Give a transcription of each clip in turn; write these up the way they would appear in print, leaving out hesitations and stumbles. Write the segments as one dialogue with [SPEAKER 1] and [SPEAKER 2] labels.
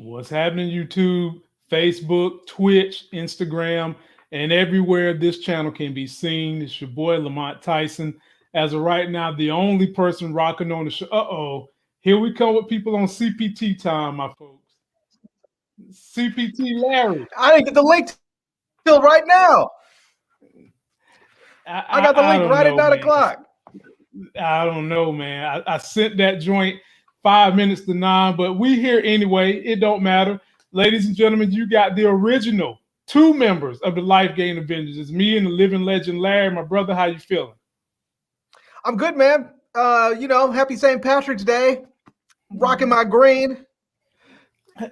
[SPEAKER 1] What's happening, YouTube, Facebook, Twitch, Instagram, and everywhere this channel can be seen? It's your boy, Lamont Tyson. As of right now, the only person rocking on the show. Here we come with people on CPT time, my folks. CPT Larry.
[SPEAKER 2] I didn't get the link till right now. I got the link right at 9 o'clock.
[SPEAKER 1] I don't know, man. I sent that joint 5 minutes to 9, but we here anyway. It don't matter. Ladies and gentlemen, you got the original 2 members of the Life Gain Avengers. It's me and the living legend, Larry. My brother, how you feeling?
[SPEAKER 2] I'm good, man. Happy St. Patrick's Day. Rocking my green.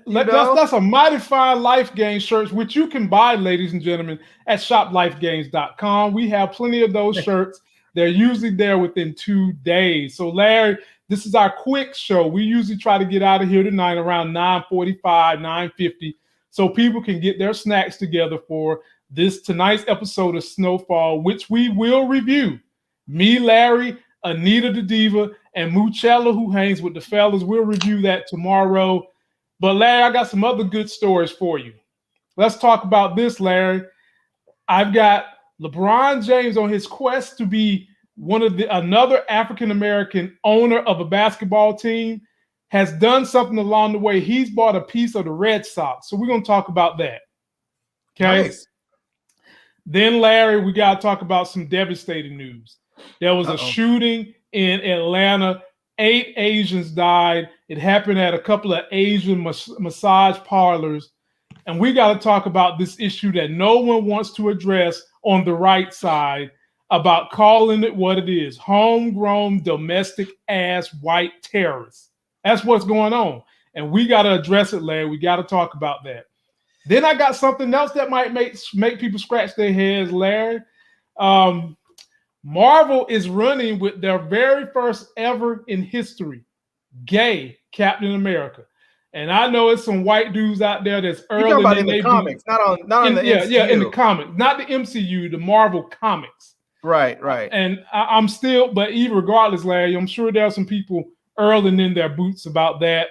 [SPEAKER 1] That's a mighty fine Life Gain shirts, which you can buy, ladies and gentlemen, at shoplifegains.com. We have plenty of those shirts. They're usually there within 2 days. So, Larry, this is our quick show. We usually try to get out of here tonight around 9:45, 9:50, so people can get their snacks together for tonight's episode of Snowfall, which we will review. Me, Larry, Anita the Diva, and Muchella, who hangs with the fellas. We'll review that tomorrow. But, Larry, I got some other good stories for you. Let's talk about this, Larry. I've got LeBron James on his quest to be another African-American owner of a basketball team has done something along the way. He's bought a piece of the Red Sox. So we're going to talk about that. Okay. Nice. Then, Larry, we got to talk about some devastating news. There was a shooting in Atlanta. 8 Asians died. It happened at a couple of Asian massage parlors. And we got to talk about this issue that no one wants to address on the right side about calling it what it is: homegrown, domestic-ass white terrorists. That's what's going on. And we got to address it, Larry. We got to talk about that. Then I got something else that might make people scratch their heads, Larry. Marvel is running with their very first ever in history gay Captain America. And I know it's some white dudes out there that's early
[SPEAKER 2] in the comics, not on the MCU.
[SPEAKER 1] Yeah, in the comics, not the MCU, the Marvel comics.
[SPEAKER 2] Right.
[SPEAKER 1] And I'm still, but even regardless, Larry, I'm sure there are some people early in their boots about that.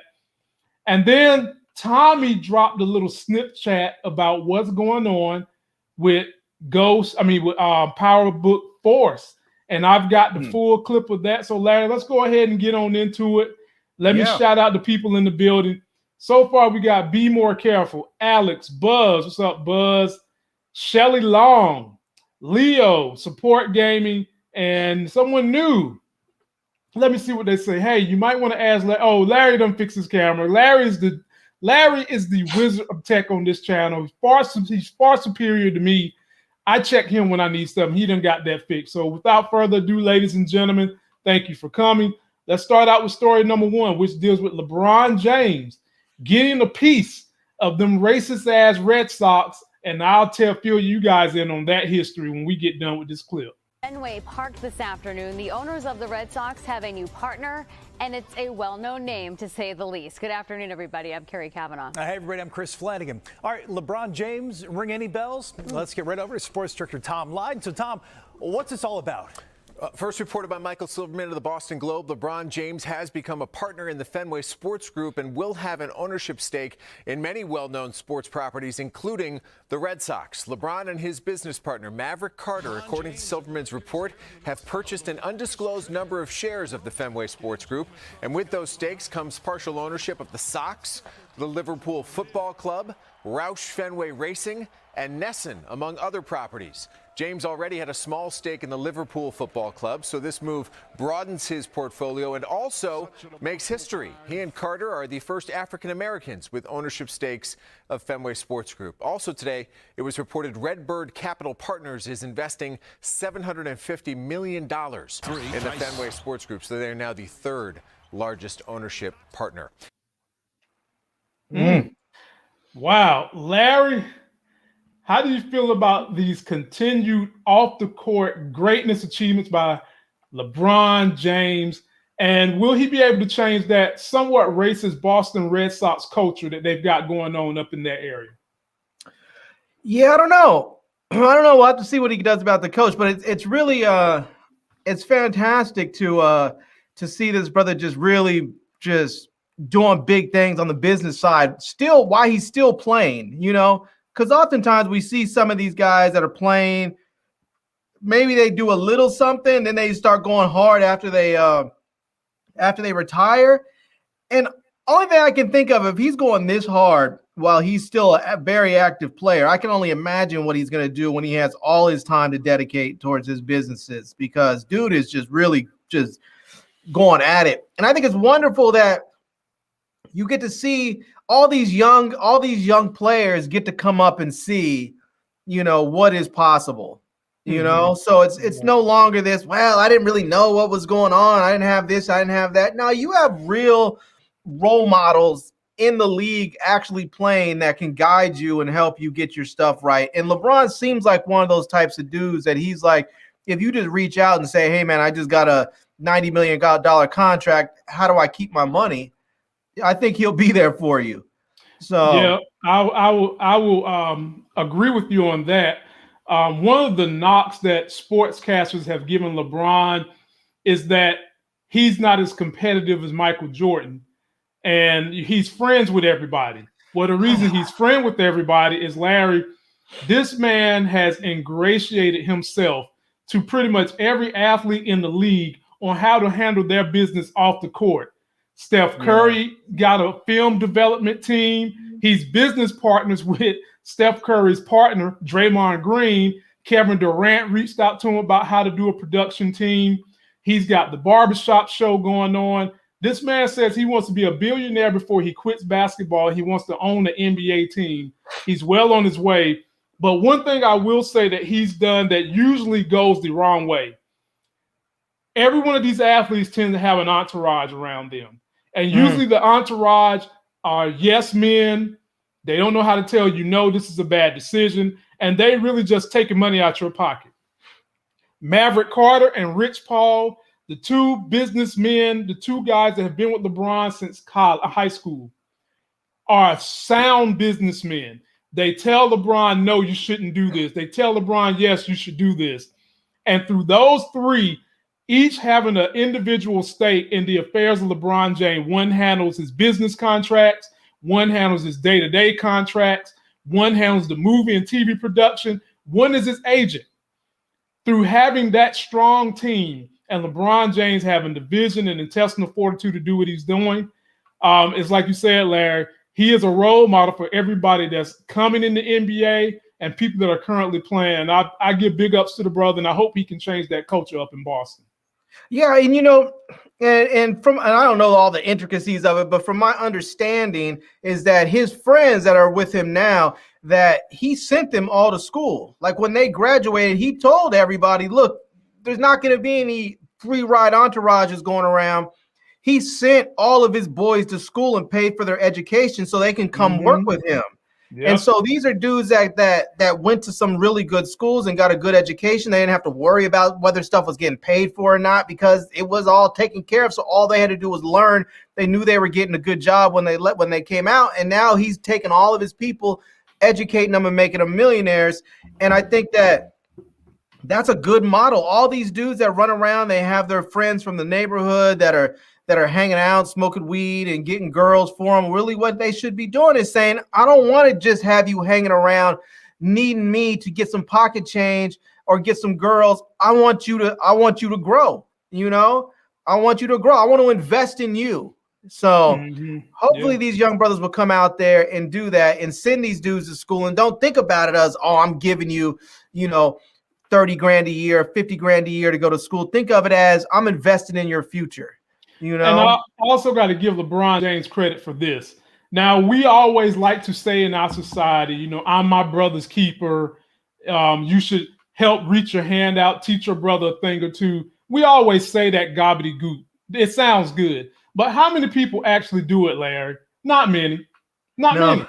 [SPEAKER 1] And then Tommy dropped a little snip chat about what's going on with Power Book Force. And I've got the full clip of that. So, Larry, let's go ahead and get on into it. Let me shout out the people in the building. So far, we got Be More Careful, Alex, Buzz. What's up, Buzz? Shelly Long, Leo, Support Gaming, and someone new. Let me see what they say. Hey, you might want to ask. Larry done fix his camera. Larry is the wizard of tech on this channel. He's far superior to me. I check him when I need something. He done got that fixed. So without further ado, ladies and gentlemen, thank you for coming. Let's start out with story number 1, which deals with LeBron James getting a piece of them racist-ass Red Sox, and I'll fill you guys in on that history when we get done with this clip.
[SPEAKER 3] Fenway Park this afternoon. The owners of the Red Sox have a new partner, and it's a well-known name, to say the least. Good afternoon, everybody. I'm Carrie Kavanaugh.
[SPEAKER 4] Hey, everybody. I'm Chris Flanagan. All right, LeBron James, ring any bells? Let's get right over to sports director Tom Lyden. So, Tom, what's this all about?
[SPEAKER 5] First reported by Michael Silverman of the Boston Globe, LeBron James has become a partner in the Fenway Sports Group and will have an ownership stake in many well-known sports properties, including the Red Sox. LeBron and his business partner, Maverick Carter, according to Silverman's report, have purchased an undisclosed number of shares of the Fenway Sports Group. And with those stakes comes partial ownership of the Sox, the Liverpool Football Club, Roush Fenway Racing, and Nesson, among other properties. James already had a small stake in the Liverpool Football Club, so this move broadens his portfolio and also makes history. He and Carter are the first African Americans with ownership stakes of Fenway Sports Group. Also today, it was reported Redbird Capital Partners is investing $750 million in the Fenway Sports Group, so they're now the 3rd largest ownership partner.
[SPEAKER 1] Wow, Larry, how do you feel about these continued off-the-court greatness achievements by LeBron James? And will he be able to change that somewhat racist Boston Red Sox culture that they've got going on up in that area?
[SPEAKER 2] Yeah, I don't know. We'll have to see what he does about the coach, but it's really it's fantastic to see this brother just really just doing big things on the business side, still why he's still playing, because oftentimes we see some of these guys that are playing, maybe they do a little something, then they start going hard after they retire. And only thing I can think of, if he's going this hard while he's still a very active player, I can only imagine what he's going to do when he has all his time to dedicate towards his businesses, because dude is just really just going at it. And I think it's wonderful that you get to see all these young players get to come up and see, what is possible. So it's no longer this, well, I didn't really know what was going on. I didn't have this, I didn't have that. No, you have real role models in the league actually playing that can guide you and help you get your stuff right. And LeBron seems like one of those types of dudes that he's like, if you just reach out and say, hey man, I just got a $90 million contract, how do I keep my money? I think he'll be there for you. So
[SPEAKER 1] yeah, I will agree with you on that. One of the knocks that sportscasters have given LeBron is that he's not as competitive as Michael Jordan, and he's friends with everybody. Well, the reason he's friend with everybody is, Larry, this man has ingratiated himself to pretty much every athlete in the league on how to handle their business off the court. Steph Curry got a film development team. He's business partners with Steph Curry's partner, Draymond Green. Kevin Durant reached out to him about how to do a production team. He's got the barbershop show going on. This man says he wants to be a billionaire before he quits basketball. He wants to own the NBA team. He's well on his way. But one thing I will say that he's done that usually goes the wrong way. Every one of these athletes tends to have an entourage around them. And usually the entourage are yes men. They don't know how to tell you, no, this is a bad decision. And they really just taking money out your pocket. Maverick Carter and Rich Paul, the two businessmen, the two guys that have been with LeBron since high school, are sound businessmen. They tell LeBron, no, you shouldn't do this. They tell LeBron, yes, you should do this. And through those three, each having an individual stake in the affairs of LeBron James. One handles his business contracts. One handles his day-to-day contracts. One handles the movie and TV production. One is his agent. Through having that strong team and LeBron James having the vision and intestinal fortitude to do what he's doing, it's like you said, Larry, he is a role model for everybody that's coming in the NBA and people that are currently playing. I give big ups to the brother, and I hope he can change that culture up in Boston.
[SPEAKER 2] Yeah, and and I don't know all the intricacies of it, but from my understanding is that his friends that are with him now, that he sent them all to school. Like when they graduated, he told everybody, look, there's not going to be any free ride entourages going around. He sent all of his boys to school and paid for their education so they can come work with him. Yep. And so these are dudes that went to some really good schools and got a good education. They didn't have to worry about whether stuff was getting paid for or not because it was all taken care of. So all they had to do was learn. They knew they were getting a good job when they came out. And now he's taking all of his people, educating them and making them millionaires. And I think that's a good model. All these dudes that run around, they have their friends from the neighborhood that are hanging out, smoking weed and getting girls for them. Really what they should be doing is saying, I don't want to just have you hanging around needing me to get some pocket change or get some girls. I want you to grow, I want you to grow. I want to invest in you. So hopefully these young brothers will come out there and do that and send these dudes to school and don't think about it as, oh, I'm giving you, $30,000 a year, $50,000 a year to go to school. Think of it as I'm investing in your future. And
[SPEAKER 1] I also got to give LeBron James credit for this. Now, we always like to say in our society, I'm my brother's keeper. You should help reach your hand out, teach your brother a thing or two. We always say that gobbledygook. It sounds good. But how many people actually do it, Larry? Not many. Not many.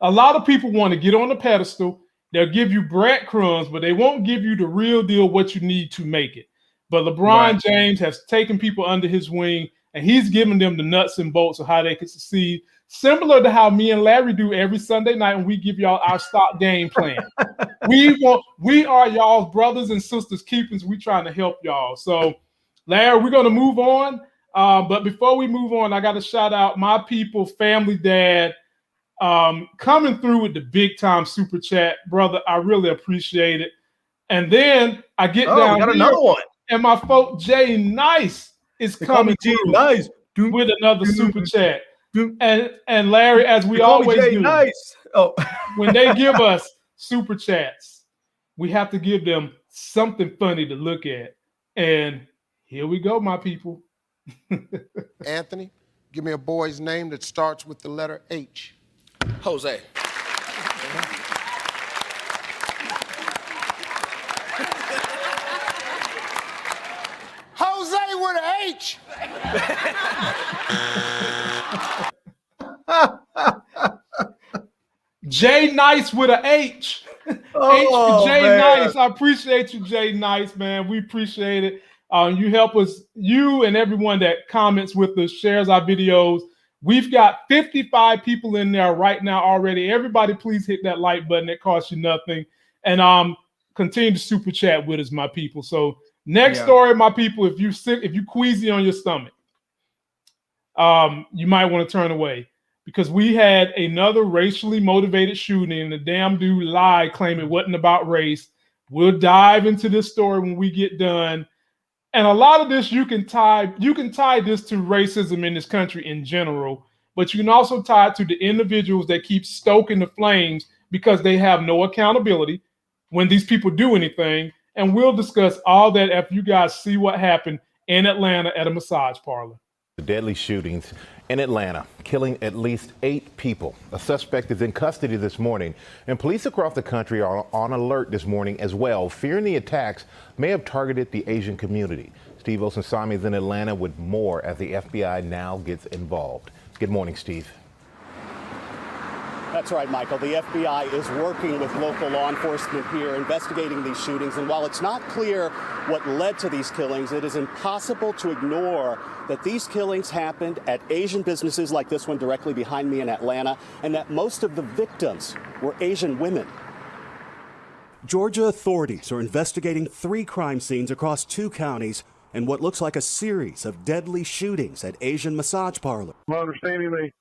[SPEAKER 1] A lot of people want to get on the pedestal. They'll give you breadcrumbs, but they won't give you the real deal, what you need to make it. But LeBron James has taken people under his wing, and he's given them the nuts and bolts of how they can succeed, similar to how me and Larry do every Sunday night when we give y'all our stock game plan. We are y'all's brothers and sisters keepers. We trying to help y'all. So, Larry, we're going to move on. But before we move on, I got to shout out my people, Family Dad, coming through with the big time super chat, brother. I really appreciate it. And then I get down
[SPEAKER 2] we got
[SPEAKER 1] here,
[SPEAKER 2] another one.
[SPEAKER 1] and my folk Jay Nice is coming
[SPEAKER 2] Jay
[SPEAKER 1] through
[SPEAKER 2] Nice
[SPEAKER 1] with another super chat. And Larry, as we always do,
[SPEAKER 2] Nice. Oh,
[SPEAKER 1] when they give us super chats, we have to give them something funny to look at. And here we go, my people.
[SPEAKER 6] Anthony, give me a boy's name that starts with the letter H.
[SPEAKER 7] Jose.
[SPEAKER 6] Jose with an H.
[SPEAKER 1] Jay Nice with an H.
[SPEAKER 2] Oh,
[SPEAKER 1] H for Jay
[SPEAKER 2] man.
[SPEAKER 1] Nice. I appreciate you, Jay Nice, man. We appreciate it. You help us, you and everyone that comments with us, shares our videos. We've got 55 people in there right now already. Everybody, please hit that like button. It costs you nothing. And continue to super chat with us, my people. So next story, my people, if you sick, if you queasy on your stomach, you might want to turn away, because we had another racially motivated shooting and the damn dude lied, claiming it wasn't about race. We'll dive into this story when we get done. And a lot of this you can tie this to racism in this country in general, but you can also tie it to the individuals that keep stoking the flames because they have no accountability when these people do anything. And we'll discuss all that after you guys see what happened in Atlanta at a massage parlor.
[SPEAKER 8] The deadly shootings in Atlanta, killing at least 8 people. A suspect is in custody this morning, and police across the country are on alert this morning as well, fearing the attacks may have targeted the Asian community. Steve Osensami is in Atlanta with more as the FBI now gets involved. Good morning, Steve.
[SPEAKER 9] That's right, Michael. The FBI is working with local law enforcement here, investigating these shootings. And while it's not clear what led to these killings, it is impossible to ignore that these killings happened at Asian businesses like this one directly behind me in Atlanta, and that most of the victims were Asian women.
[SPEAKER 10] Georgia authorities are investigating 3 crime scenes across 2 counties and what looks like a series of deadly shootings at Asian massage parlors.
[SPEAKER 11] My understanding, they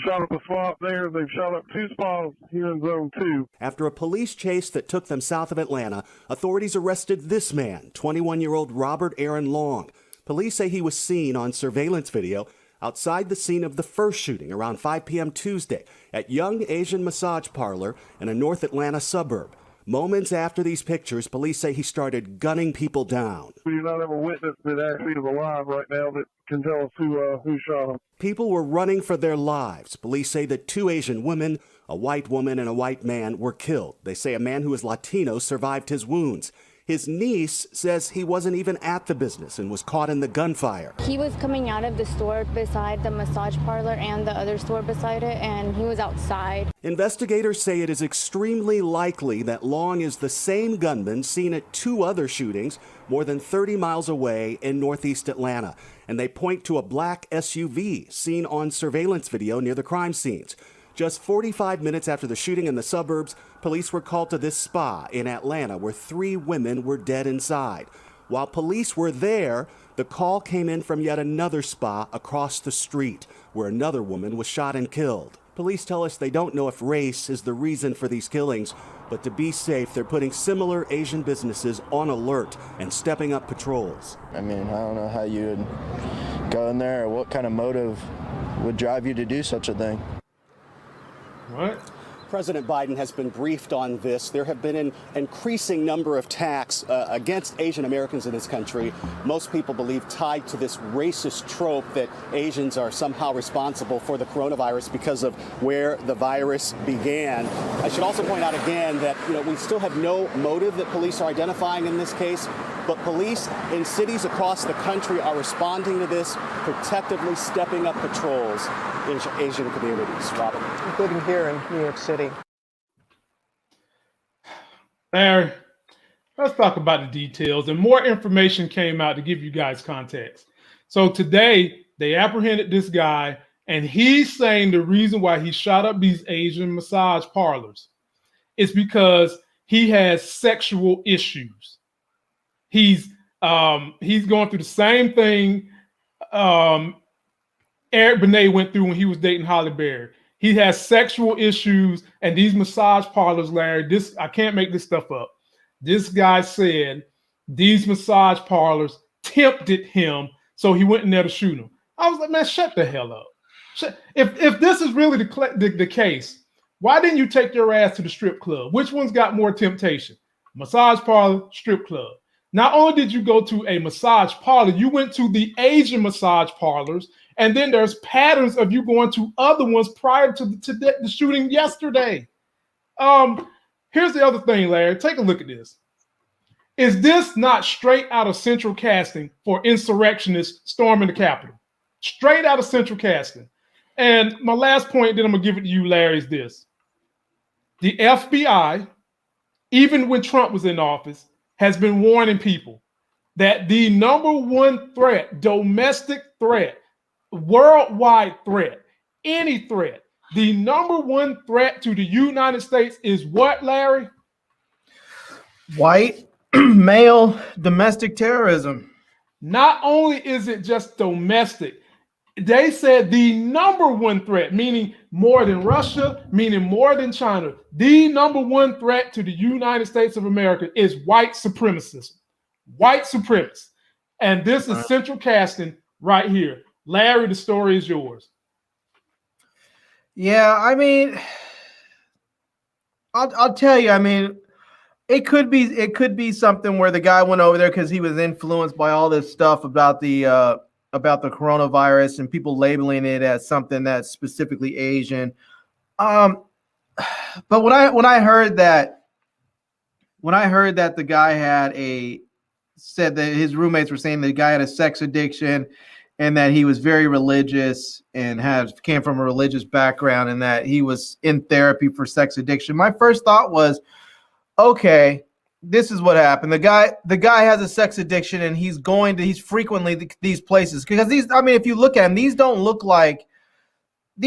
[SPEAKER 11] shot up a spot there. They've shot up 2 spots here in Zone 2.
[SPEAKER 10] After a police chase that took them south of Atlanta, authorities arrested this man, 21-year-old Robert Aaron Long. Police say he was seen on surveillance video outside the scene of the first shooting around 5 p.m. Tuesday at Young Asian Massage Parlor in a North Atlanta suburb. Moments after these pictures, police say he started gunning people down.
[SPEAKER 11] We do not have a witness that actually is alive right now that can tell us who shot him.
[SPEAKER 10] People were running for their lives. Police say that 2 Asian women, a white woman and a white man, were killed. They say a man who is Latino survived his wounds. His niece says he wasn't even at the business and was caught in the gunfire.
[SPEAKER 12] He was coming out of the store beside the massage parlor and the other store beside it, and he was outside.
[SPEAKER 10] Investigators say it is extremely likely that Long is the same gunman seen at 2 other shootings more than 30 miles away in northeast Atlanta. And they point to a black SUV seen on surveillance video near the crime scenes. Just 45 minutes after the shooting in the suburbs, police were called to this spa in Atlanta where 3 women were dead inside. While police were there, the call came in from yet another spa across the street where another woman was shot and killed. Police tell us they don't know if race is the reason for these killings, but to be safe, they're putting similar Asian businesses on alert and stepping up patrols.
[SPEAKER 13] I mean, I don't know how you would go in there or what kind of motive would drive you to do such a thing.
[SPEAKER 1] What?
[SPEAKER 9] President Biden has been briefed on this. There have been an increasing number of attacks against Asian Americans in this country. Most people believe tied to this racist trope that Asians are somehow responsible for the coronavirus because of where the virus began. I should also point out again that we still have no motive that police are identifying in this case, but police in cities across the country are responding to this, protectively stepping up patrols in Asian communities. Robert.
[SPEAKER 14] Including here in New York City.
[SPEAKER 1] Larry, let's talk about the details. And more information came out to give you guys context. So today, they apprehended this guy, and he's saying the reason why he shot up these Asian massage parlors is because he has sexual issues. He's going through the same thing Eric Benet went through when he was dating Holly Berry. He has sexual issues, and these massage parlors, Larry, I can't make this stuff up. This guy said these massage parlors tempted him, so he went in there to shoot him. I was like, man, shut the hell up. If this is really the case, why didn't you take your ass to the strip club? Which one's got more temptation? Massage parlor, strip club. Not only did you go to a massage parlor, you went to the Asian massage parlors, and then there's patterns of you going to other ones prior to the shooting yesterday. Here's the other thing, Larry. Take a look at this. Is this not straight out of central casting for insurrectionists storming the Capitol? Straight out of central casting. And my last point that I'm going to give it to you, Larry, is this. The FBI, even when Trump was in office, has been warning people that the number one threat, domestic threat, worldwide threat, any threat, the number one threat to the United States is what, Larry?
[SPEAKER 2] White male domestic terrorism.
[SPEAKER 1] Not only is it just domestic, they said the number one threat, meaning more than Russia, meaning more than China, the number one threat to the United States of America is white supremacism. White supremacists. And this is central casting right here. Larry, the story is yours.
[SPEAKER 2] Yeah, I mean, I'll tell you, I mean, it could be something where the guy went over there because he was influenced by all this stuff about the coronavirus and people labeling it as something that's specifically Asian. But when I heard that the guy said that his roommates were saying the guy had a sex addiction and that he was very religious and came from a religious background and that he was in therapy for sex addiction, my first thought was, okay, this is what happened. The guy has a sex addiction and he's frequently these places because if you look at them, these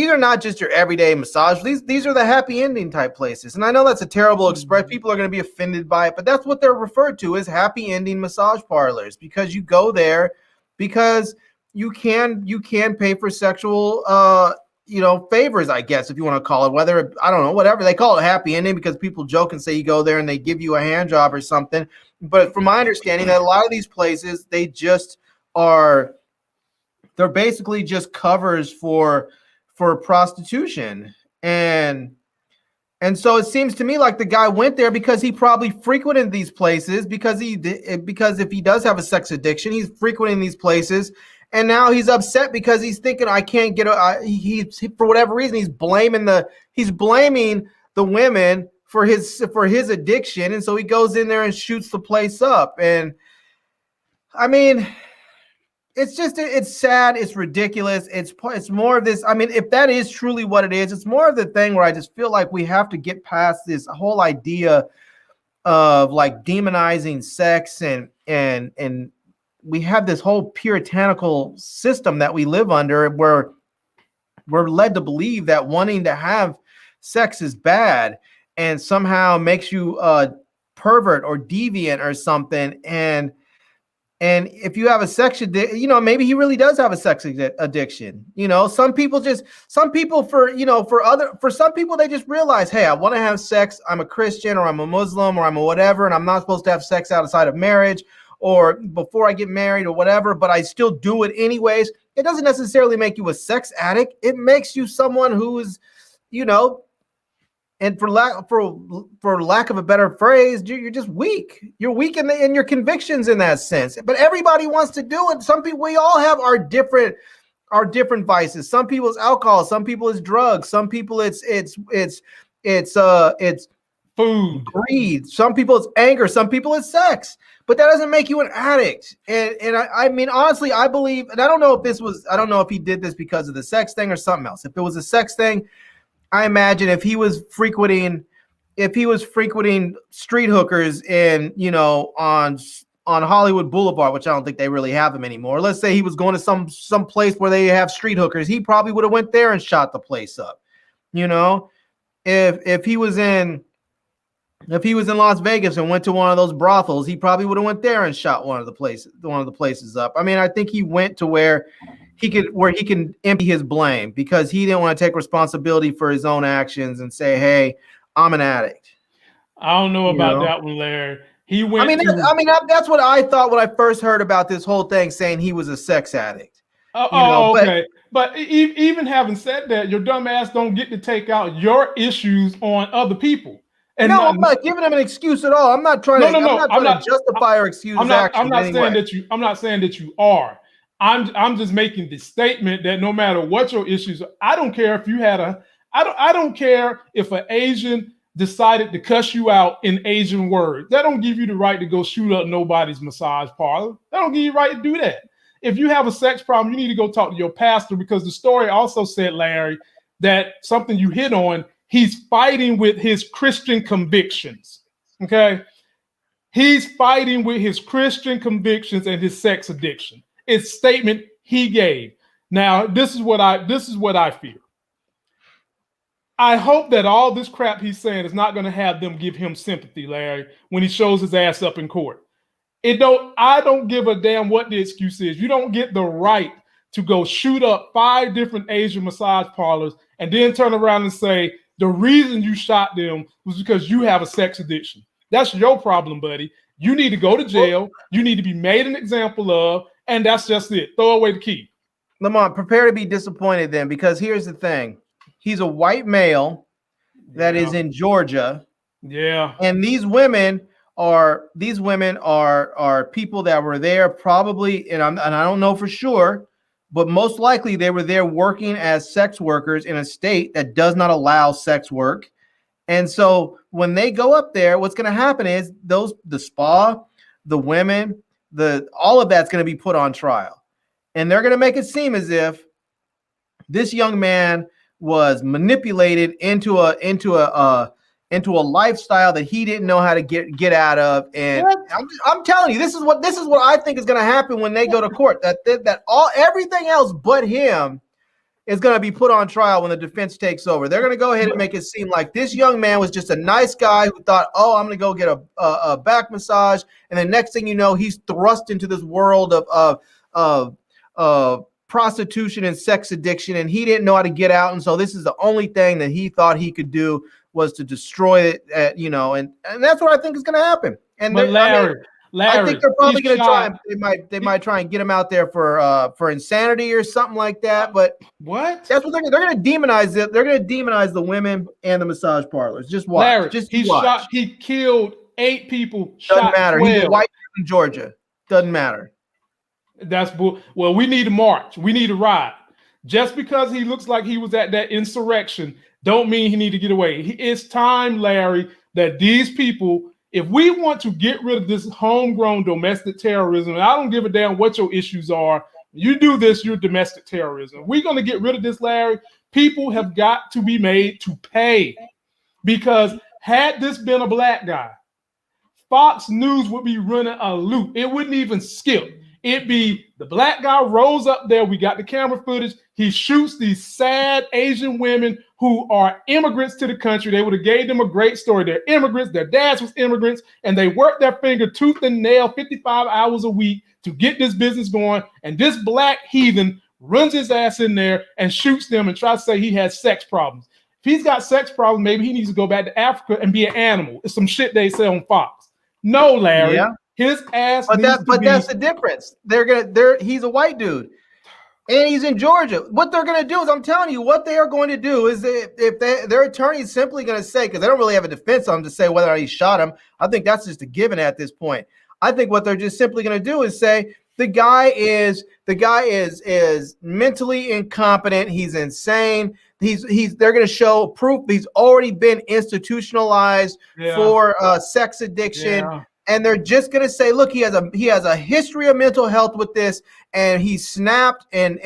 [SPEAKER 2] are not just your everyday massage. These are the happy ending type places. And I know that's a terrible expression. People are going to be offended by it, but that's what they're referred to as happy ending massage parlors because you go there because you can pay for sexual favors, I guess, if you want to call it, whether, I don't know, whatever. They call it happy ending because people joke and say you go there and they give you a hand job or something. But from my understanding, that a lot of these places, they're basically just covers for prostitution. And so it seems to me like the guy went there because he probably frequented these places because if he does have a sex addiction, he's frequenting these places. And now he's upset because he's thinking I can't get. He for whatever reason he's blaming the women for his addiction, and so he goes in there and shoots the place up. And I mean, it's sad, it's ridiculous. It's more of this. I mean, if that is truly what it is, it's more of the thing where I just feel like we have to get past this whole idea of like demonizing sex and we have this whole puritanical system that we live under where we're led to believe that wanting to have sex is bad and somehow makes you a pervert or deviant or something. And if you have a sex addiction, maybe he really does have a sex addiction. Some people they just realize, hey, I want to have sex. I'm a Christian or I'm a Muslim or I'm a whatever, and I'm not supposed to have sex outside of marriage or before I get married or whatever, but I still do it anyways. It doesn't necessarily make you a sex addict. It makes you someone who is, and for lack of a better phrase, you're just weak. You're weak in your convictions in that sense. But everybody wants to do it. Some people, we all have our different vices. Some people it's alcohol. Some people it's drugs. Some people it's
[SPEAKER 1] food,
[SPEAKER 2] greed. Some people it's anger. Some people it's sex. But that doesn't make you an addict. And I mean, honestly, I believe, and I don't know if he did this because of the sex thing or something else. If it was a sex thing, I imagine if he was frequenting street hookers in, on Hollywood Boulevard, which I don't think they really have them anymore. Let's say he was going to some place where they have street hookers. He probably would have went there and shot the place up. If he was in If he was in Las Vegas and went to one of those brothels, he probably would have went there and shot one of the places up. I mean, I think he went to where he can empty his blame because he didn't want to take responsibility for his own actions and say, "Hey, I'm an addict."
[SPEAKER 1] I don't know about that one, Larry. He went.
[SPEAKER 2] That's what I thought when I first heard about this whole thing, saying he was a sex addict.
[SPEAKER 1] Okay. But even having said that, your dumb ass don't get to take out your issues on other people. And
[SPEAKER 2] no, I'm not giving him an excuse at all. I'm not trying to justify or excuse his actions.
[SPEAKER 1] I'm not saying that you are. I'm just making the statement that no matter what your issues are, I don't care if you had I don't care if an Asian decided to cuss you out in Asian words. That don't give you the right to go shoot up nobody's massage parlor. That don't give you the right to do that. If you have a sex problem, you need to go talk to your pastor, because the story also said, Larry, that something you hit on, he's fighting with his Christian convictions. Okay? He's fighting with his Christian convictions and his sex addiction. It's a statement he gave. Now, this is what I fear. I hope that all this crap he's saying is not going to have them give him sympathy, Larry, when he shows his ass up in court. I don't give a damn what the excuse is. You don't get the right to go shoot up 5 different Asian massage parlors and then turn around and say the reason you shot them was because you have a sex addiction. That's your problem, buddy. You need to go to jail. You need to be made an example of, and that's just it. Throw away the key.
[SPEAKER 2] Lamont, prepare to be disappointed then, because here's the thing. He's a white male that is in Georgia.
[SPEAKER 1] Yeah.
[SPEAKER 2] And these women are people that were there probably, and I don't know for sure, but most likely they were there working as sex workers in a state that does not allow sex work. And so when they go up there, what's going to happen is the spa, the women, all of that's going to be put on trial. And they're going to make it seem as if this young man was manipulated into a lifestyle that he didn't know how to get out of. And I'm telling you, this is what I think is going to happen when they go to court. That everything else but him is going to be put on trial when the defense takes over. They're going to go ahead and make it seem like this young man was just a nice guy who thought, oh, I'm going to go get a back massage, and the next thing you know, he's thrust into this world of prostitution and sex addiction, and he didn't know how to get out. And so this is the only thing that he thought he could do was to destroy it, and that's what I think is going to happen. And
[SPEAKER 1] Larry,
[SPEAKER 2] I think they're probably going to try. They might try and get him out there for insanity or something like that. But
[SPEAKER 1] what?
[SPEAKER 2] That's what they're going to demonize it. They're going to demonize the women and the massage parlors. Just watch.
[SPEAKER 1] Larry, he killed 8 people.
[SPEAKER 2] Doesn't matter. 12. He's a white man in Georgia. Doesn't matter.
[SPEAKER 1] Well, we need a march. We need a riot. Just because he looks like he was at that insurrection, don't mean he need to get away. It's time, Larry, that these people, if we want to get rid of this homegrown domestic terrorism, and I don't give a damn what your issues are, you do this, you're domestic terrorism. We're going to get rid of this, Larry. People have got to be made to pay, because had this been a black guy, Fox News would be running a loop. It wouldn't even skip. It'd be the black guy rolls up there. We got the camera footage. He shoots these sad Asian women who are immigrants to the country. They would have gave them a great story. They're immigrants. Their dads was immigrants, and they worked their finger tooth and nail 55 hours a week to get this business going. And this black heathen runs his ass in there and shoots them and tries to say he has sex problems. If he's got sex problems, maybe he needs to go back to Africa and be an animal. It's some shit they say on Fox. No, Larry.
[SPEAKER 2] Yeah.
[SPEAKER 1] His ass.
[SPEAKER 2] But that's the difference. He's a white dude, and he's in Georgia. What they're going to do is, I'm telling you, what they are going to do is, if their attorney is simply going to say, because they don't really have a defense on him to say whether or not he shot him. I think that's just a given at this point. I think what they're just simply going to do is say the guy is mentally incompetent. He's insane. They're going to show proof he's already been institutionalized for sex addiction. Yeah. And they're just going to say, look, he has a history of mental health with this, and he snapped, and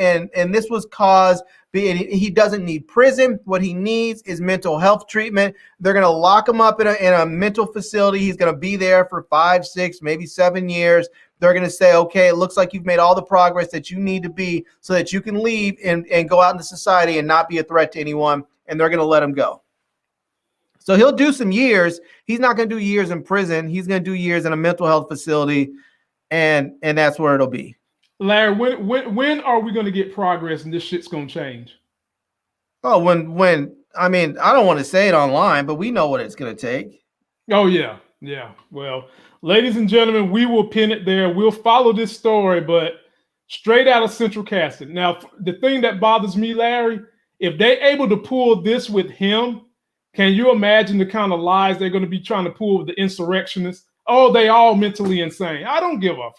[SPEAKER 2] this was caused. He doesn't need prison. What he needs is mental health treatment. They're going to lock him up in a mental facility. He's going to be there for 5, 6, maybe 7 years. They're going to say, okay, it looks like you've made all the progress that you need to be so that you can leave and go out into society and not be a threat to anyone. And they're going to let him go. So he'll do some years. He's not going to do years in prison. He's going to do years in a mental health facility, and that's where it'll be.
[SPEAKER 1] Larry, when are we going to get progress and this shit's going to change?
[SPEAKER 2] Oh, when I mean, I don't want to say it online, but we know what it's going to take.
[SPEAKER 1] Oh, yeah. Yeah. Well, ladies and gentlemen, we will pin it there. We'll follow this story, but straight out of Central Casting. Now, the thing that bothers me, Larry, if they're able to pull this with him, can you imagine the kind of lies they're going to be trying to pull with the insurrectionists? Oh, they all mentally insane. I don't give a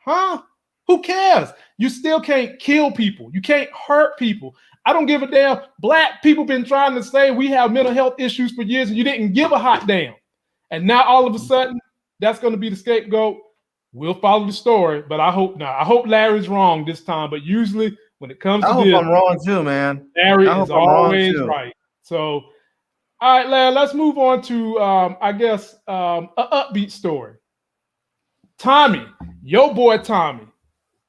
[SPEAKER 1] huh? Who cares? You still can't kill people. You can't hurt people. I don't give a damn. Black people been trying to say we have mental health issues for years, and you didn't give a hot damn. And now all of a sudden, that's going to be the scapegoat. We'll follow the story, but I hope not. I hope Larry's wrong this time. But usually, when it comes to
[SPEAKER 2] I
[SPEAKER 1] this,
[SPEAKER 2] hope I'm wrong too, man.
[SPEAKER 1] Larry is always right. So, all right, Larry, let's move on to, I guess, an upbeat story. Tommy, your boy Tommy,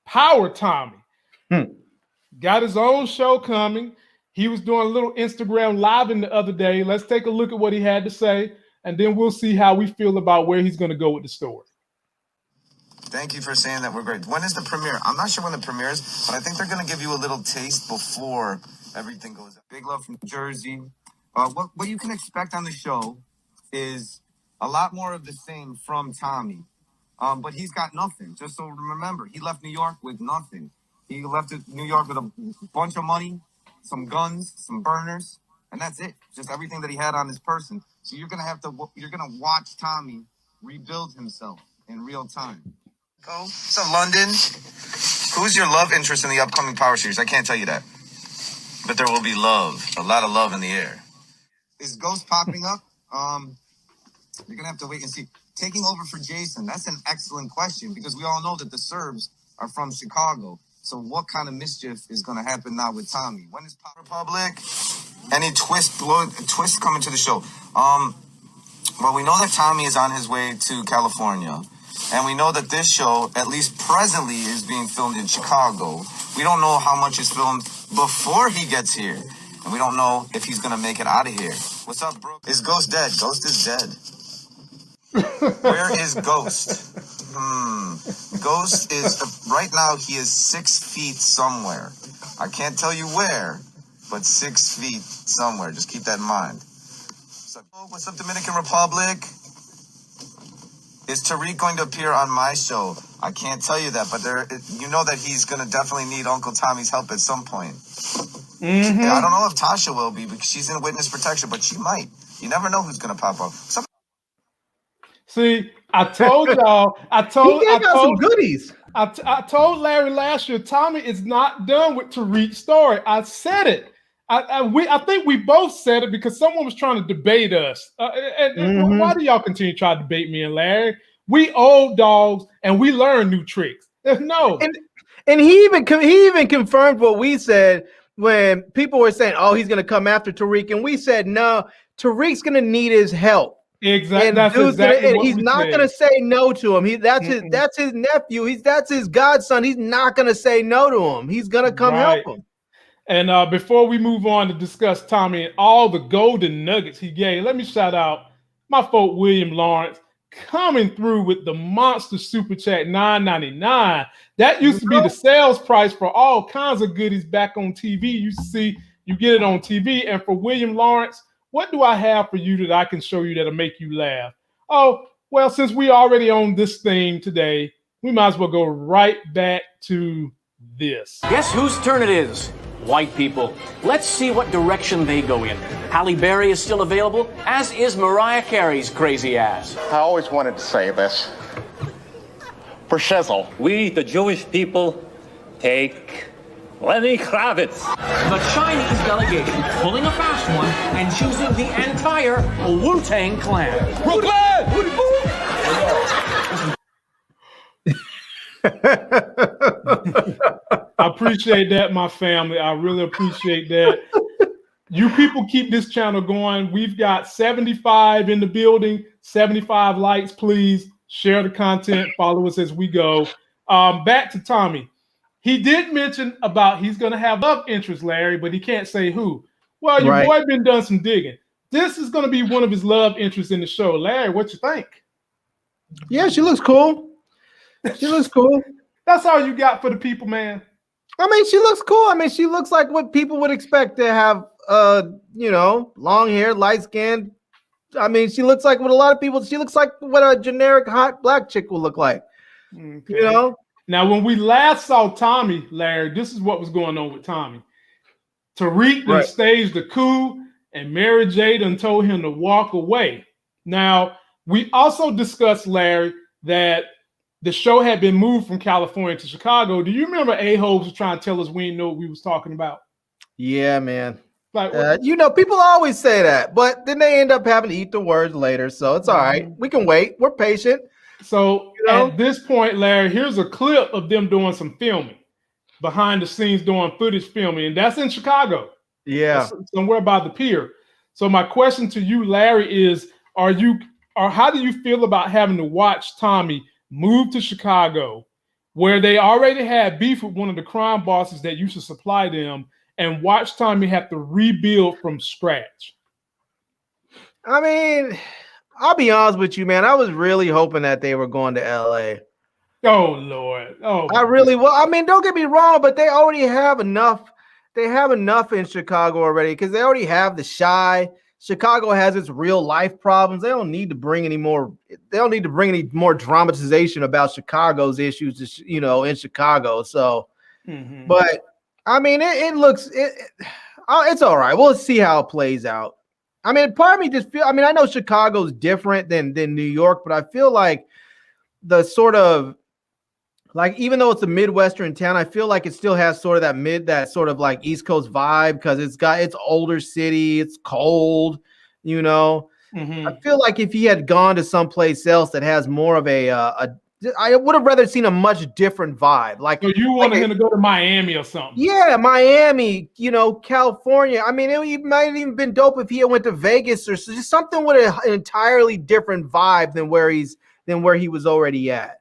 [SPEAKER 1] Power Tommy, got his own show coming. He was doing a little Instagram live the other day. Let's take a look at what he had to say, and then we'll see how we feel about where he's going to go with the story.
[SPEAKER 7] Thank you for saying that we're great. When is the premiere? I'm not sure when the premiere is, but I think they're going to give you a little taste before everything goes up. Big love from Jersey. What you can expect on the show is a lot more of the same from Tommy. But he's got nothing. Just so remember, he left New York with nothing. He left New York with a bunch of money, some guns, some burners, and that's it. Just everything that he had on his person. So you're gonna watch Tommy rebuild himself in real time. Go. So London, who's your love interest in the upcoming Power series? I can't tell you that, but there will be love, a lot of love in the air. Is Ghost popping up? You're gonna have to wait and see. Taking over for Jason, that's an excellent question because we all know that the Serbs are from Chicago. So what kind of mischief is going to happen now with Tommy? When is Power Republic? Any twist coming to the show? Well, we know that Tommy is on his way to California. And we know that this show, at least presently, is being filmed in Chicago. We don't know how much is filmed before he gets here. And we don't know if he's going to make it out of here. What's up, bro? Is Ghost dead? Ghost is dead. Where is Ghost? Ghost is, right now, he is 6 feet somewhere. I can't tell you where, but 6 feet somewhere. Just keep that in mind. What's up, Dominican Republic? Is Tariq going to appear on my show? I can't tell you that, but you know that he's going to definitely need Uncle Tommy's help at some point. I don't know if Tasha will be because she's in witness protection, but she might. You never know who's going to pop up.
[SPEAKER 1] See, I told y'all. I told
[SPEAKER 2] some goodies.
[SPEAKER 1] I told Larry last year. Tommy is not done with Tariq's story. I said it. I think we both said it because someone was trying to debate us. And why do y'all continue to try to debate me and Larry? We old dogs and we learn new tricks. No.
[SPEAKER 2] And he even confirmed what we said when people were saying, "Oh, he's going to come after Tariq," and we said, "No, Tariq's going to need his help."
[SPEAKER 1] Exactly.
[SPEAKER 2] And he's not going to say no to him. That's his nephew. That's his godson. He's not going to say no to him. He's going to come help him.
[SPEAKER 1] And before we move on to discuss Tommy and all the golden nuggets he gave, let me shout out my folk William Lawrence coming through with the monster super chat $9.99. That used to be the sales price for all kinds of goodies back on TV. You used to see you get it on TV. And for William Lawrence, what do I have for you that I can show you that'll make you laugh? Oh, well, since we already own this theme today, we might as well go right back to this.
[SPEAKER 15] Guess whose turn it is? White people. Let's see what direction they go in. Halle Berry is still available, as is Mariah Carey's crazy ass.
[SPEAKER 16] I always wanted to say this. For shizzle.
[SPEAKER 17] We, the Jewish people, take Lenny Kravitz.
[SPEAKER 15] The Chinese delegation pulling a fast one and choosing the entire Wu-Tang Clan. Brooklyn!
[SPEAKER 1] I appreciate that, my family. I really appreciate that. You people keep this channel going. We've got 75 in the building, 75 likes. Please share the content, follow us as we go. Back to Tommy. He did mention about he's going to have love interest, Larry, but he can't say who. Well, your boy been done some digging. this is going to be one of his love interests in the show. Larry, what you think?
[SPEAKER 2] Yeah, she looks cool. She looks cool.
[SPEAKER 1] That's all you got for the people, man.
[SPEAKER 2] I mean, she looks cool. I mean, she looks like what people would expect to have, long hair, light skin. I mean, she looks like what a lot of people, she looks like what a generic hot black chick will look like.
[SPEAKER 1] Okay.
[SPEAKER 2] You know?
[SPEAKER 1] Now, when we last saw Tommy, Larry, this is what was going on with Tommy. Tariq then staged the coup, and Mary J done told him to walk away. Now, we also discussed, Larry, that the show had been moved from California to Chicago. Do you remember A-Holes was trying to tell us we didn't know what we was talking about?
[SPEAKER 2] Yeah, man.
[SPEAKER 1] Like,
[SPEAKER 2] people always say that, but then they end up having to eat the words later. So it's all right. We can wait. We're patient.
[SPEAKER 1] So at this point, Larry, here's a clip of them doing some filming, behind the scenes doing footage filming, and that's in Chicago.
[SPEAKER 2] Yeah.
[SPEAKER 1] Somewhere by the pier. So my question to you, Larry, is how do you feel about having to watch Tommy move to Chicago, where they already had beef with one of the crime bosses that used to supply them, and watch Tommy have to rebuild from scratch?
[SPEAKER 2] I mean, I'll be honest with you, man. I was really hoping that they were going to LA.
[SPEAKER 1] Oh, Lord. Oh,
[SPEAKER 2] I really will. I mean, don't get me wrong, but they already have enough. They have enough in Chicago already because they already have the Shy. Chicago has its real life problems. They don't need to bring any more. They don't need to bring any more dramatization about Chicago's issues, in Chicago. So, but I mean, it looks it's all right. We'll see how it plays out. I mean, part of me just feel. I mean, I know Chicago's different than New York, but I feel like the sort of like, even though it's a Midwestern town, I feel like it still has sort of that sort of like East Coast vibe because it's older city, it's cold, I feel like if he had gone to someplace else that has more of I would have rather seen a much different vibe. Like,
[SPEAKER 1] so you wanted him to go to Miami or something?
[SPEAKER 2] Yeah, Miami, California. I mean, it might have even been dope if he had went to Vegas or just something with an entirely different vibe than where he was already at.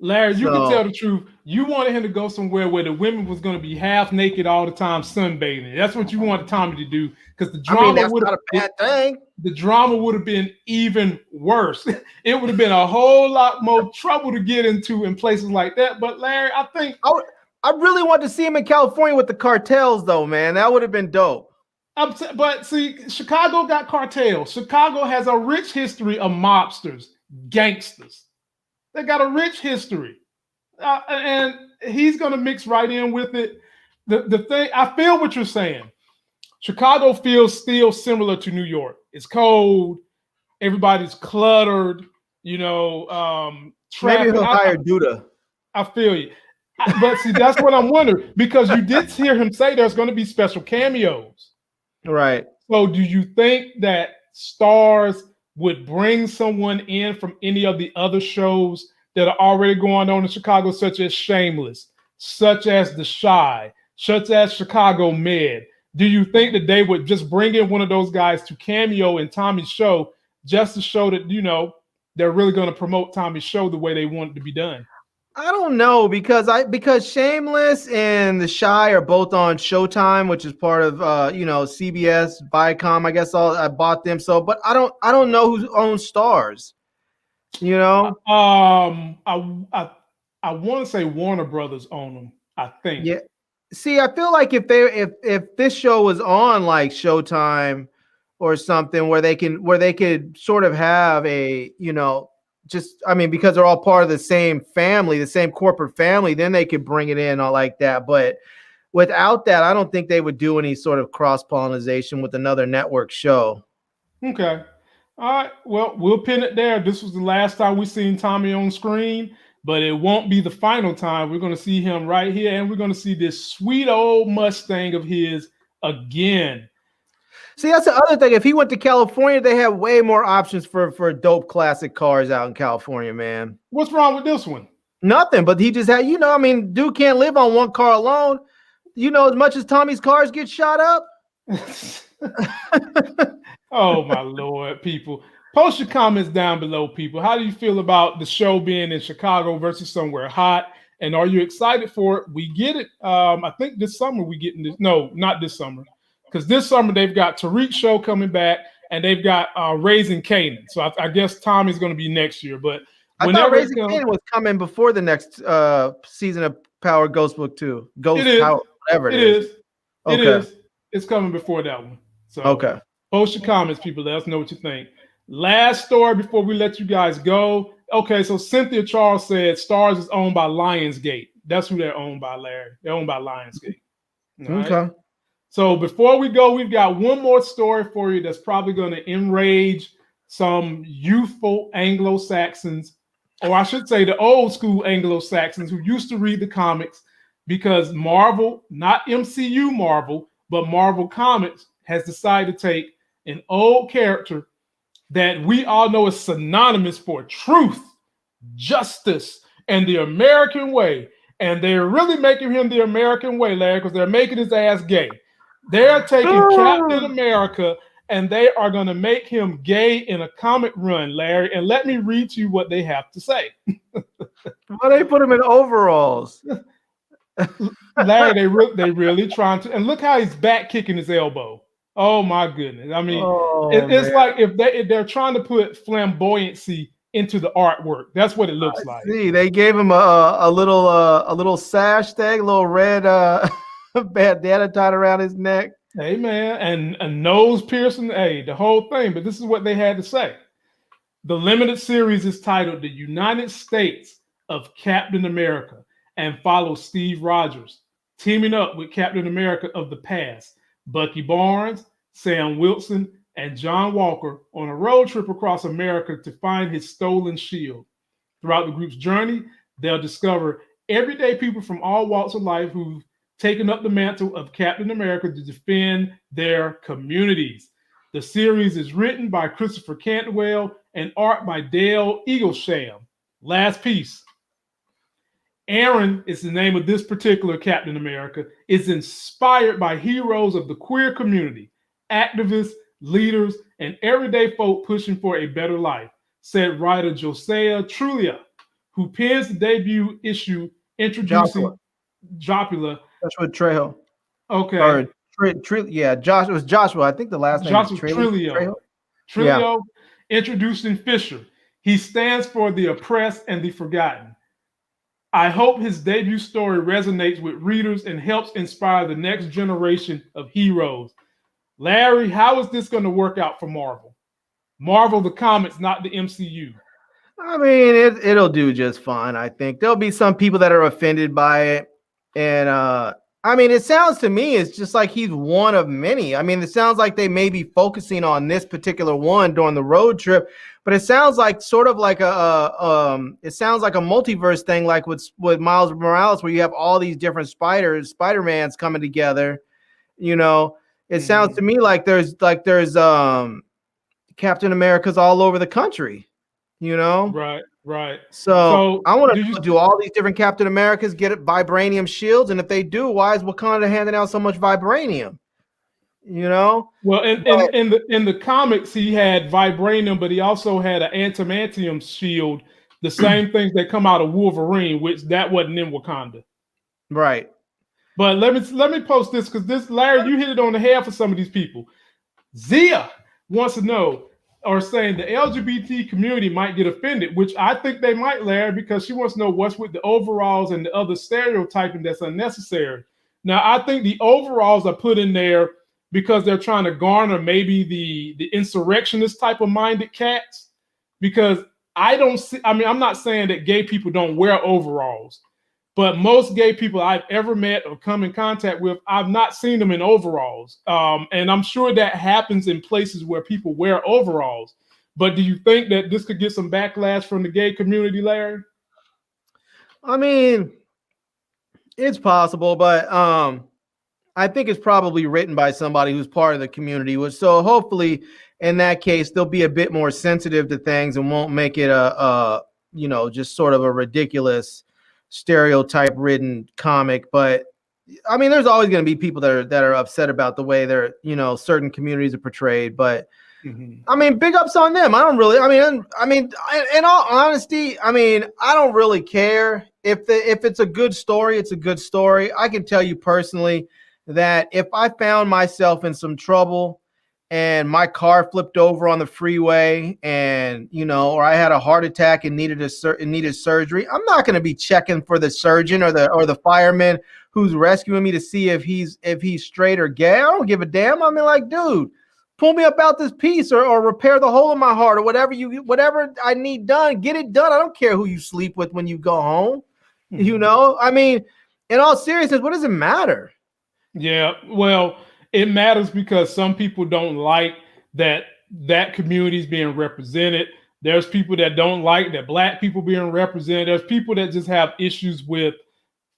[SPEAKER 1] Larry, you can tell the truth. You wanted him to go somewhere where the women was going to be half naked all the time, sunbathing. That's what you wanted Tommy to do, because the drama
[SPEAKER 2] that's not a bad thing.
[SPEAKER 1] The drama would have been even worse. It would have been a whole lot more trouble to get into in places like that. But Larry, I think
[SPEAKER 2] I really want to see him in California with the cartels, though, man. That would have been dope.
[SPEAKER 1] But see, Chicago got cartels. Chicago has a rich history of mobsters, gangsters. They got a rich history, and he's going to mix right in with it. The thing, I feel what you're saying. Chicago feels still similar to New York. It's cold. Everybody's cluttered.
[SPEAKER 2] Maybe he'll hire Duda.
[SPEAKER 1] I feel you. But see, that's what I'm wondering, because you did hear him say there's going to be special cameos.
[SPEAKER 2] Right.
[SPEAKER 1] So do you think that stars would bring someone in from any of the other shows that are already going on in Chicago, such as Shameless, such as The Shy, such as Chicago Med? Do you think that they would just bring in one of those guys to cameo in Tommy's show just to show that, they're really going to promote Tommy's show the way they want it to be done?
[SPEAKER 2] I don't know, because Shameless and The Shy are both on Showtime, which is part of CBS, Viacom. I guess I bought them. So, but I don't know who owns Stars.
[SPEAKER 1] I want to say Warner Brothers own them, I think.
[SPEAKER 2] Yeah. See, I feel like if this show was on like Showtime or something where they could sort of have a, because they're all part of the same family, the same corporate family, then they could bring it in all like that. But without that, I don't think they would do any sort of cross-pollination with another network show.
[SPEAKER 1] Okay. All right. Well, we'll pin it there. This was the last time we've seen Tommy on screen, but it won't be the final time. We're going to see him right here, and we're going to see this sweet old Mustang of his again.
[SPEAKER 2] See, that's the other thing. If he went to California, they have way more options for dope classic cars out in California, man.
[SPEAKER 1] What's wrong with this one?
[SPEAKER 2] Nothing, but he just had, dude can't live on one car alone. As much as Tommy's cars get shot up.
[SPEAKER 1] Oh, my Lord, people. Post your comments down below, people. How do you feel about the show being in Chicago versus somewhere hot? And are you excited for it? We get it. I think this summer we getting this. No, not this summer. Because this summer they've got Tariq's show coming back. and they've got Raising Canaan. So I guess Tommy's going to be next year. But
[SPEAKER 2] I thought Raising Canaan was coming before the next season of Power Ghostbook 2. Power, whatever it is.
[SPEAKER 1] Okay. It is. It's coming before that one. So
[SPEAKER 2] okay.
[SPEAKER 1] Post your comments, people. Let us know what you think. Last story before we let you guys go. Okay, so Cynthia Charles said Stars is owned by Lionsgate. That's who they're owned by, Larry. They're owned by Lionsgate. All
[SPEAKER 2] okay.
[SPEAKER 1] Right? So before we go, we've got one more story for you that's probably going to enrage some youthful Anglo-Saxons, or I should say the old school Anglo-Saxons who used to read the comics, because Marvel, not MCU Marvel, but Marvel Comics has decided to take an old character that we all know is synonymous for truth, justice, and the American way. And they're really making him the American way, Larry, because they're making his ass gay. They're taking Captain America and they are going to make him gay in a comic run, Larry. And let me read to you what they have to say.
[SPEAKER 2] Why they put him in overalls?
[SPEAKER 1] Larry, they really trying to, and look how he's back kicking his elbow. Oh my goodness! I mean, it's like if they're trying to put flamboyancy into the artwork. That's what it looks like.
[SPEAKER 2] See, they gave him a little sash tag, a little red bandana tied around his neck.
[SPEAKER 1] Hey man, and a nose piercing. Hey, the whole thing. But this is what they had to say. The limited series is titled "The United States of Captain America" and follows Steve Rogers teaming up with Captain America of the past, Bucky Barnes, Sam Wilson, and John Walker on a road trip across America to find his stolen shield. Throughout the group's journey, they'll discover everyday people from all walks of life who've taken up the mantle of Captain America to defend their communities. The series is written by Christopher Cantwell and art by Dale Eaglesham. Last piece. Aaron is the name of this particular Captain America, is inspired by heroes of the queer community, activists, leaders, and everyday folk pushing for a better life, said writer Josiah Trulia, who pens the debut issue introducing Joshua.
[SPEAKER 2] Joshua Trejo.
[SPEAKER 1] Okay.
[SPEAKER 2] Or Josh. It was Joshua. I think the last name
[SPEAKER 1] Joshua
[SPEAKER 2] is Trejo.
[SPEAKER 1] Trilio introducing Fisher. He stands for the oppressed and the forgotten. I hope his debut story resonates with readers and helps inspire the next generation of heroes. Larry, how is this going to work out for Marvel? Marvel, the comics, not the MCU.
[SPEAKER 2] I mean, it'll do just fine. I think there'll be some people that are offended by it. And I mean, it sounds to me it's just like he's one of many. I mean, it sounds like they may be focusing on this particular one during the road trip, but it sounds like sort of like it sounds like a multiverse thing, like with Miles Morales, where you have all these different Spider-Mans coming together. You know, it sounds to me like there's Captain America's all over the country. You know,
[SPEAKER 1] right.
[SPEAKER 2] So I want to do all these different Captain Americas, get vibranium shields, and if they do, why is Wakanda handing out so much vibranium? You know,
[SPEAKER 1] well, in the comics, he had vibranium, but he also had an adamantium shield, the same things that come out of Wolverine, which that wasn't in Wakanda.
[SPEAKER 2] Right.
[SPEAKER 1] But let me post this because this, Larry, you hit it on the head for some of these people. Zia wants to know, or saying the LGBT community might get offended, which I think they might, Larry, because she wants to know what's with the overalls and the other stereotyping that's unnecessary. Now, I think the overalls are put in there because they're trying to garner maybe the insurrectionist type of minded cats, because I'm not saying that gay people don't wear overalls, but most gay people I've ever met or come in contact with, I've not seen them in overalls. And I'm sure that happens in places where people wear overalls. But do you think that this could get some backlash from the gay community, Larry?
[SPEAKER 2] I mean, it's possible, but I think it's probably written by somebody who's part of the community. So hopefully in that case, they'll be a bit more sensitive to things and won't make it just sort of a ridiculous stereotype ridden comic. But I mean, there's always going to be people that are upset about the way certain communities are portrayed, but I mean, big ups on them. I mean, in all honesty, I mean, I don't really care if it's a good story, it's a good story. I can tell you personally that if I found myself in some trouble and my car flipped over on the freeway, and or I had a heart attack and needed surgery, I'm not going to be checking for the surgeon or the fireman who's rescuing me to see if he's straight or gay. I don't give a damn. I mean, like, dude, pull me up out this piece or repair the hole in my heart or whatever I need done. Get it done. I don't care who you sleep with when you go home. I mean, in all seriousness, what does it matter?
[SPEAKER 1] Yeah, well, it matters because some people don't like that community is being represented. There's people that don't like that Black people being represented. There's people that just have issues with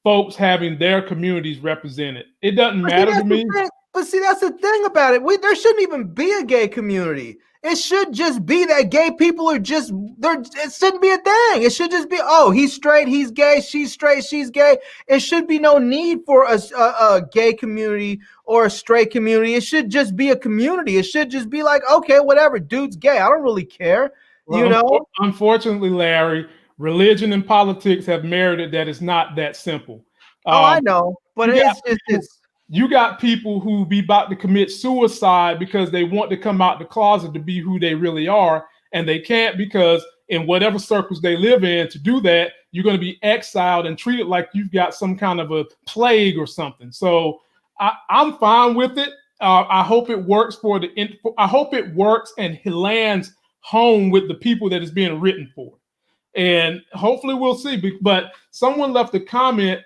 [SPEAKER 1] folks having their communities represented. It doesn't matter to me.
[SPEAKER 2] But see, that's the thing about it. There shouldn't even be a gay community. It should just be that gay people are just there. It shouldn't be a thing. It should just be, oh, he's straight, he's gay, she's straight, she's gay. It should be no need for a gay community or a straight community. It should just be a community. It should just be like, okay, whatever, dude's gay. I don't really care.
[SPEAKER 1] Well, unfortunately, Larry, religion and politics have merited that it's not that simple.
[SPEAKER 2] I know, but it's
[SPEAKER 1] you got people who be about to commit suicide because they want to come out the closet to be who they really are, and they can't because in whatever circles they live in, to do that, you're going to be exiled and treated like you've got some kind of a plague or something. So I'm fine with it. I hope it works I hope it works and lands home with the people that it's being written for, and hopefully we'll see. But someone left a comment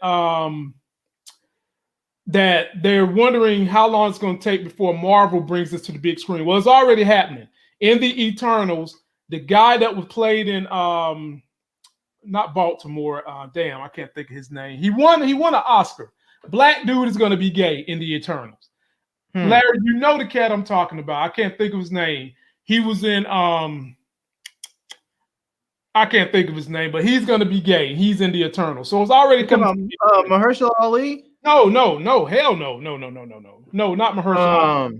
[SPEAKER 1] that they're wondering how long it's going to take before Marvel brings this to the big screen. Well, it's already happening. In the Eternals, the guy that was played in not Baltimore, damn, I can't think of his name. He won an Oscar. Black dude is going to be gay in the Eternals. Larry, you know the cat I'm talking about. I can't think of his name. He was in I can't think of his name, but he's going to be gay. He's in the Eternals. So it's already coming.
[SPEAKER 2] Mahershala Ali?
[SPEAKER 1] No, hell no, not Mahershala.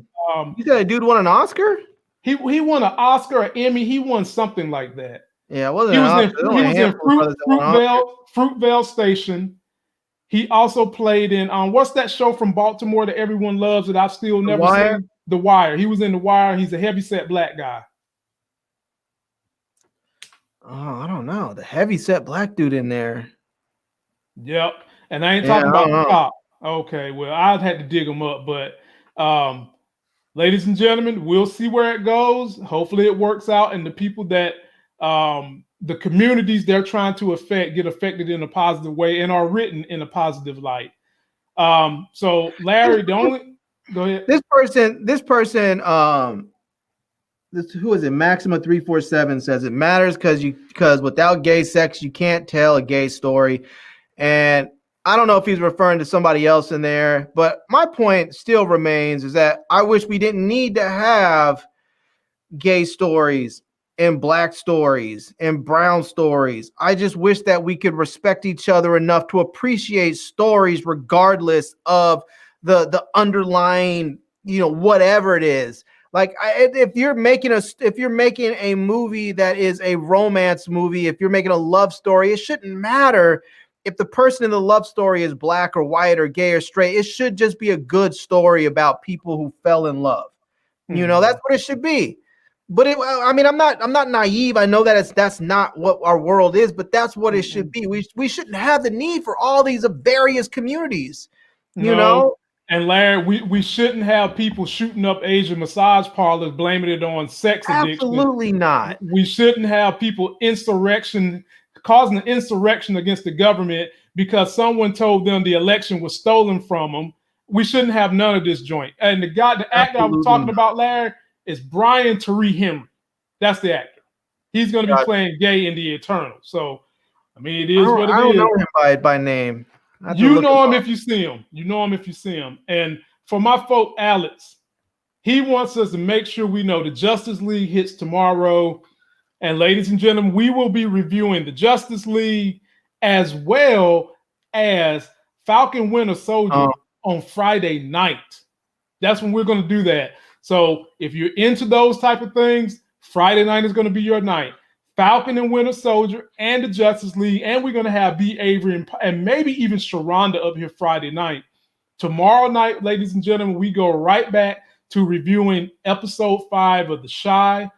[SPEAKER 2] You said a dude won an Oscar?
[SPEAKER 1] He won an Oscar, an Emmy. He won something like that.
[SPEAKER 2] Yeah, he was
[SPEAKER 1] in Fruitvale Station. He also played in what's that show from Baltimore that everyone loves that I've still never seen? The Wire. He was in The Wire. He's a heavyset black guy.
[SPEAKER 2] Oh, I don't know. The heavyset black dude in there.
[SPEAKER 1] Yep. And I ain't talking about the cop. Okay, well, I'd had to dig him up, but ladies and gentlemen, we'll see where it goes. Hopefully it works out, and the people that the communities they're trying to affect get affected in a positive way and are written in a positive light. So Larry, go ahead.
[SPEAKER 2] This person, who is it? Maxima347 says it matters because without gay sex, you can't tell a gay story. And I don't know if he's referring to somebody else in there, but my point still remains is that I wish we didn't need to have gay stories and black stories and brown stories. I just wish that we could respect each other enough to appreciate stories regardless of the underlying, whatever it is. Like if you're making a movie that is a romance movie, if you're making a love story, it shouldn't matter if the person in the love story is black or white or gay or straight. It should just be a good story about people who fell in love. That's what it should be. But I'm not naive. I know that that's not what our world is, but that's what it should be. We shouldn't have the need for all these various communities, you know?
[SPEAKER 1] And Larry, we shouldn't have people shooting up Asian massage parlors, blaming it on sex addiction.
[SPEAKER 2] Absolutely not.
[SPEAKER 1] We shouldn't have people causing an insurrection against the government because someone told them the election was stolen from them. We shouldn't have none of this joint. And the actor I was talking about, Larry, is Brian Tyree Henry. That's the actor. He's going to be playing gay in the Eternal. So, I mean, it is what it is.
[SPEAKER 2] I don't know him by name.
[SPEAKER 1] You know him if you see him. You know him if you see him. And for my folk, Alex, he wants us to make sure we know the Justice League hits tomorrow. And ladies and gentlemen, we will be reviewing the Justice League as well as Falcon Winter Soldier on Friday night. That's when we're going to do that. So if you're into those type of things, Friday night is going to be your night. Falcon and Winter Soldier and the Justice League, and we're going to have B. Avery and maybe even Sharonda up here Friday night. Tomorrow night, ladies and gentlemen, we go right back to reviewing episode 5 of The Chi.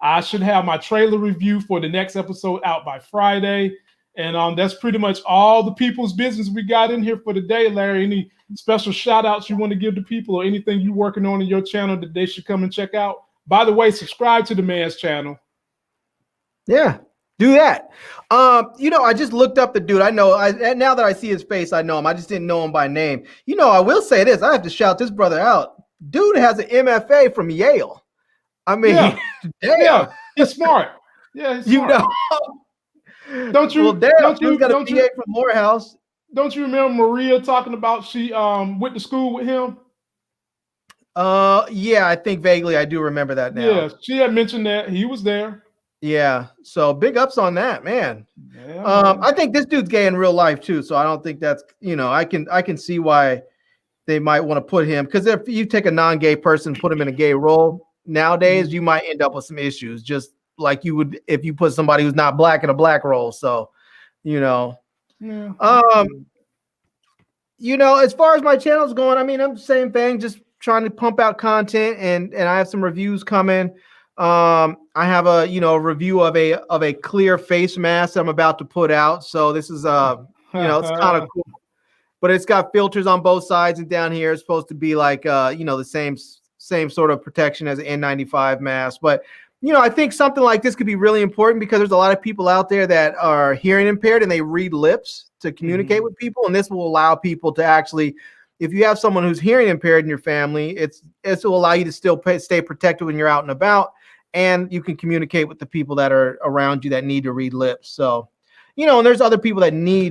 [SPEAKER 1] I should have my trailer review for the next episode out by Friday. And that's pretty much all the people's business we got in here for today, Larry. Any special shout outs you want to give to people or anything you're working on in your channel that they should come and check out? By the way, subscribe to the man's channel.
[SPEAKER 2] Yeah, do that. I just looked up the dude. I know, now that I see his face, I know him. I just didn't know him by name. I will say this. I have to shout this brother out. Dude has an MFA from Yale. I mean,
[SPEAKER 1] yeah,
[SPEAKER 2] damn.
[SPEAKER 1] Yeah, he's smart. Yeah, he's smart. Don't you?
[SPEAKER 2] Well, damn,
[SPEAKER 1] don't you?
[SPEAKER 2] got a
[SPEAKER 1] Don't
[SPEAKER 2] PA
[SPEAKER 1] you?
[SPEAKER 2] from Morehouse.
[SPEAKER 1] Don't you remember Maria talking about she went to school with him?
[SPEAKER 2] Yeah, I think vaguely I do remember that now.
[SPEAKER 1] Yeah, she had mentioned that he was there.
[SPEAKER 2] Yeah, so big ups on that, man.
[SPEAKER 1] Yeah,
[SPEAKER 2] I think this dude's gay in real life too, so I don't think that's I can see why they might want to put him, because if you take a non-gay person, put him in a gay role nowadays, you might end up with some issues, just like you would if you put somebody who's not black in a black role. So,
[SPEAKER 1] Yeah.
[SPEAKER 2] As far as my channel's going, I mean, I'm the same thing, just trying to pump out content, and I have some reviews coming. I have a review of a clear face mask I'm about to put out. So this is it's kind of cool, but it's got filters on both sides, and down here it's supposed to be like the same sort of protection as an N95 mask. But I think something like this could be really important, because there's a lot of people out there that are hearing impaired and they read lips to communicate with people, and this will allow people to actually, if you have someone who's hearing impaired in your family, it will allow you to still stay protected when you're out and about, and you can communicate with the people that are around you that need to read lips. So, and there's other people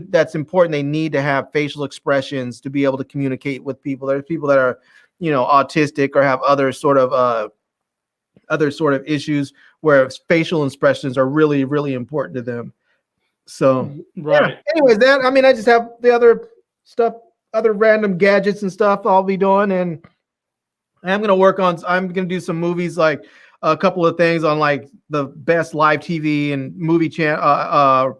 [SPEAKER 2] that's important. They need to have facial expressions to be able to communicate with people. There's people that are, autistic or have other sort of issues where facial expressions are really, really important to them. So,
[SPEAKER 1] right.
[SPEAKER 2] Yeah. Anyways, I just have the other stuff, other random gadgets and stuff I'll be doing, and I'm going to do some movies, like a couple of things on like the best live TV and movie channels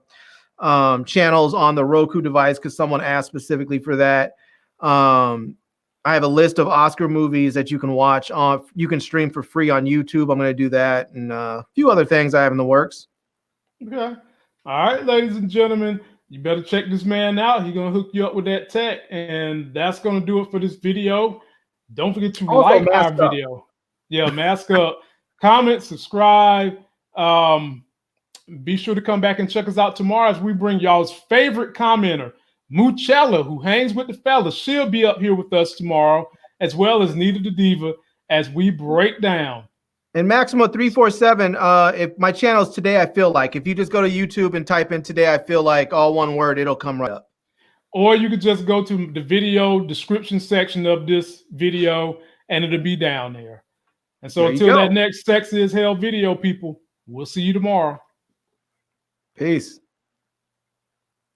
[SPEAKER 2] on the Roku device, because someone asked specifically for that. I have a list of Oscar movies that you can watch you can stream for free on YouTube. I'm going to do that, and a few other things I have in the works.
[SPEAKER 1] Okay. All right, ladies and gentlemen, you better check this man out. He's going to hook you up with that tech, and that's going to do it for this video. Don't forget to
[SPEAKER 2] Also,
[SPEAKER 1] like our video. Yeah, mask up. Comment, subscribe. Be sure to come back and check us out tomorrow as we bring y'all's favorite commenter, Muchella, who hangs with the fellas. She'll be up here with us tomorrow, as well as Nita the Diva, as we break down.
[SPEAKER 2] And Maximo 347, if my channel is Today I Feel Like, if you just go to YouTube and type in Today I Feel Like, all one word, it'll come right up.
[SPEAKER 1] Or you could just go to the video description section of this video, and it'll be down there. And so until that next Sexy as Hell video, people, we'll see you tomorrow.
[SPEAKER 2] Peace.